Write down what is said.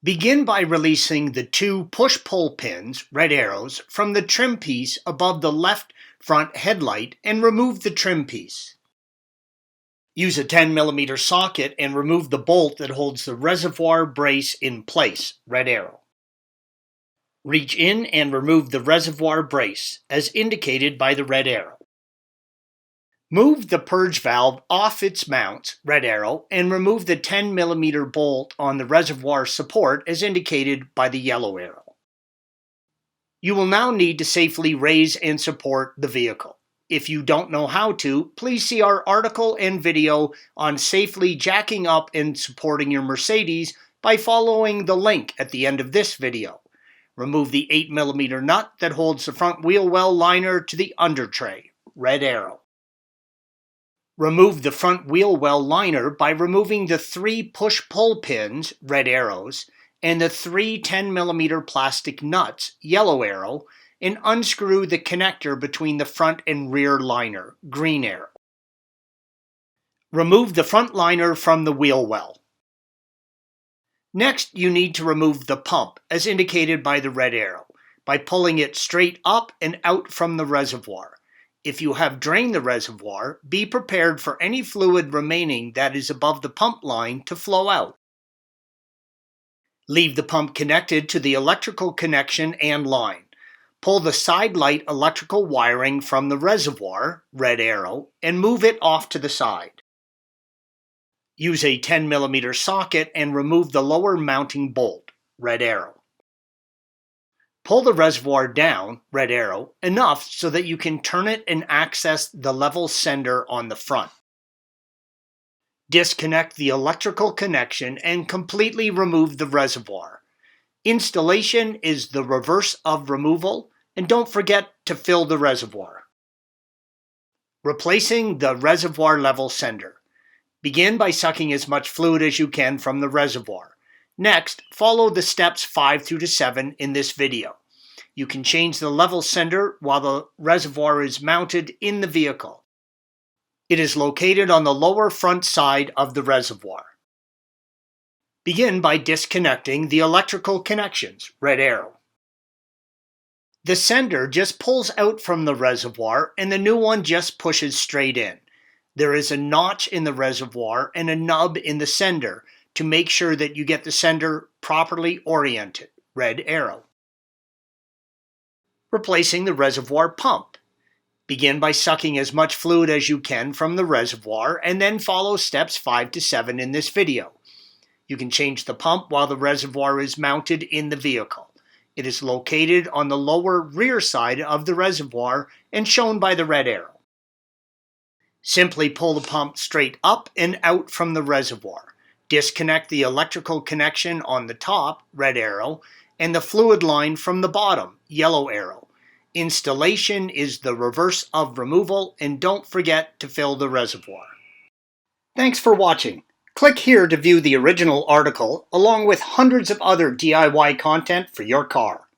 Begin by releasing the two push-pull pins, red arrows, from the trim piece above the left front headlight and remove the trim piece. Use a 10mm socket and remove the bolt that holds the reservoir brace in place, red arrow. Reach in and remove the reservoir brace, as indicated by the red arrow. Move the purge valve off its mount, red arrow, and remove the 10mm bolt on the reservoir support as indicated by the yellow arrow. You will now need to safely raise and support the vehicle. If you don't know how to, please see our article and video on safely jacking up and supporting your Mercedes by following the link at the end of this video. Remove the 8mm nut that holds the front wheel well liner to the under tray, red arrow. Remove the front wheel well liner by removing the 3 push-pull pins, red arrows, and the 3 10mm plastic nuts, yellow arrow, and unscrew the connector between the front and rear liner, green arrow. Remove the front liner from the wheel well. Next, you need to remove the pump, as indicated by the red arrow, by pulling it straight up and out from the reservoir. If you have drained the reservoir, be prepared for any fluid remaining that is above the pump line to flow out. Leave the pump connected to the electrical connection and line. Pull the side light electrical wiring from the reservoir, red arrow, and move it off to the side. Use a 10mm socket and remove the lower mounting bolt, red arrow. Pull the reservoir down, red arrow, enough so that you can turn it and access the level sender on the front. Disconnect the electrical connection and completely remove the reservoir. Installation is the reverse of removal, and don't forget to fill the reservoir. Replacing the reservoir level sender. Begin by sucking as much fluid as you can from the reservoir. Next, follow the steps 5 through to 7 in this video. You can change the level sender while the reservoir is mounted in the vehicle. It is located on the lower front side of the reservoir. Begin by disconnecting the electrical connections, red arrow. The sender just pulls out from the reservoir and the new one just pushes straight in. There is a notch in the reservoir and a nub in the sender to make sure that you get the sender properly oriented, red arrow. Replacing the reservoir pump. Begin by sucking as much fluid as you can from the reservoir and then follow steps 5 to 7 in this video. You can change the pump while the reservoir is mounted in the vehicle. It is located on the lower rear side of the reservoir and shown by the red arrow. Simply pull the pump straight up and out from the reservoir. Disconnect the electrical connection on the top, red arrow, and the fluid line from the bottom, yellow arrow. Installation is the reverse of removal, and don't forget to fill the reservoir. Thanks for watching. Click here to view the original article along with hundreds of other DIY content for your car.